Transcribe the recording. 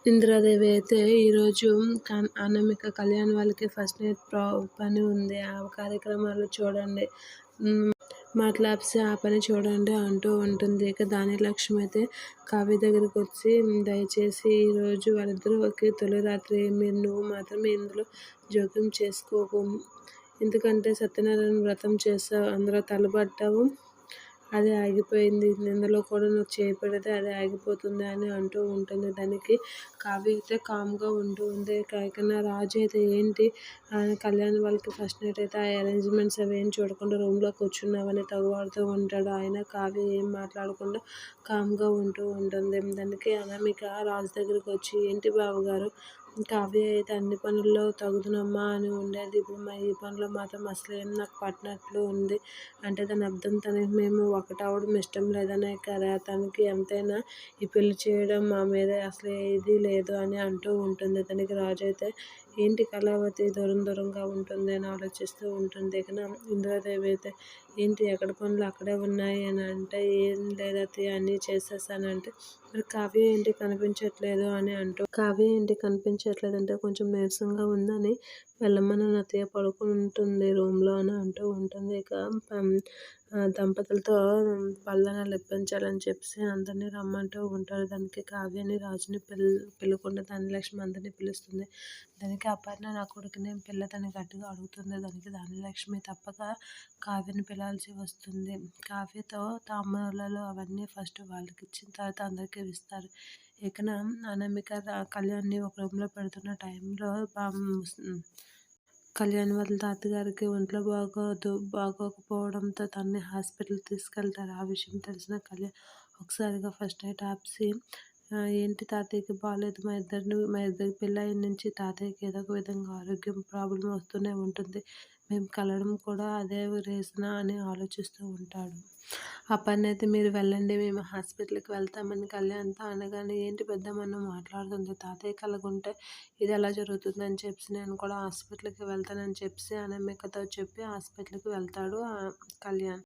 ఇందిరాదేవి అయితే ఈరోజు అనామిక కళ్యాణ్ వాళ్ళకి ఫస్ట్ నైట్ పని ఉంది. ఆ కార్యక్రమాలు చూడండి. మాట్లాప్సి ఆ పని చూడండి అంటూ ఉంటుంది. ఇక ధాన్యలక్ష్మి అయితే కావ్య దగ్గరికి వచ్చి దయచేసి ఈరోజు వాళ్ళిద్దరూ ఒకే తొలి రాత్రి, నువ్వు మాత్రం ఇందులో జోక్యం చేసుకోకు. ఎందుకంటే సత్యనారాయణ వ్రతం చేస్తావు, అందులో తలబడ్డావు, అది ఆగిపోయింది. ఇందులో కూడా నువ్వు చేయి పెడితే అది ఆగిపోతుంది అని అంటూ ఉంటుంది. దానికి కావ్య అయితే కామ్గా ఉంటూ ఉంది. కాకన్నా రాజు అయితే ఏంటి కళ్యాణ్ వాళ్ళకి ఫస్ట్ నైట్ అయితే ఆ అరేంజ్మెంట్స్ అవి ఏం చూడకుండా రూమ్లో కూర్చున్నావని తగువాడుతూ ఉంటాడు. ఆయన కావ్య ఏం మాట్లాడకుండా కామ్గా ఉంటూ ఉంటుంది. దానికి అనామిక రాజు దగ్గరికి వచ్చి ఏంటి బావగారు, కావ్య అయితే అన్ని పనుల్లో తగుదునమ్మా అని ఉండేది. ఇప్పుడు ఈ పనిలో మాత్రం అసలు ఏం నాకు పట్టినట్లు ఉంది అంటే దాని అర్థం తనకి మేము ఒకటవడం ఇష్టం లేదనే కదా. తనకి ఎంతైనా ఈ పెళ్లి చేయడం మా మీద అసలు ఏదీ లేదు అని అంటూ ఉంటుంది. తనకి రాజు అయితే ఏంటి కళావతి దూరంగా ఉంటుంది అని ఆలోచిస్తూ ఉంటుంది. ఇక ఇందిరాదేవి అయితే ఏంటి ఎక్కడ పనులు అక్కడే ఉన్నాయి అని అంటే ఏం లేదతి అన్నీ చేసేసానంటే మరి కావ్య ఏంటి కనిపించట్లేదు అని అంటూ కావ్య ఏంటి కనిపించట్లేదు అంటే కొంచెం నీరసంగా ఉందని వెళ్ళమని అత్తయ్య పడుకుని ఉంటుంది రూమ్లో అని అంటూ ఉంటుంది. ఇక దంపతులతో పళ్ళనాలు ఇప్పించాలని చెప్పేసి అందరినీ రమ్మంటూ ఉంటారు. దానికి కావ్యని రాజుని పిలవకుండా ధనలక్ష్మి అందరినీ పిలుస్తుంది. దానికి అపర్ణ నా కొడుకుని పిల్లదని గట్టిగా అడుగుతుంది. దానికి ధనలక్ష్మి తప్పక కావ్యని పిలాల్సి వస్తుంది. కావ్యతో తాంబూలాలు అవన్నీ ఫస్ట్ వాళ్ళకి ఇచ్చిన తర్వాత అందరికీ ఇస్తారు. ఇక అనామిక కళ్యాణ్ని ఒక రూమ్లో పెడుతున్న టైంలో కళ్యాణ్ వాళ్ళ తాతగారికి ఒంట్లో బాగోకపోవడంతో తనని హాస్పిటల్ తీసుకెళ్తారు. ఆ విషయం తెలిసిన కళ్యాణ్ ఒకసారిగా ఫస్ట్ నైట్ ఆపేసి ఏంటి తాతయ్యకి బాగాలేదు, మా ఇద్దరి పెళ్ళైన నుంచి తాతయ్యకి ఏదో ఒక విధంగా ఆరోగ్యం ప్రాబ్లం వస్తూనే ఉంటుంది, మేము కలవడం కూడా అదే రీజనా అని ఆలోచిస్తూ ఉంటాడు. అపర్ణ అయితే మీరు వెళ్ళండి మేము హాస్పిటల్కి వెళ్తామని కళ్యాణ్తో అనగానే ఏంటి పెద్దమ్మ మాట్లాడుతుంది, తాతయ్య కలగుంటే ఇది ఎలా జరుగుతుందని చెప్పి నేను కూడా హాస్పిటల్కి వెళ్తానని చెప్పి అనామికతో చెప్పి హాస్పిటల్కి వెళ్తాడు కళ్యాణ్.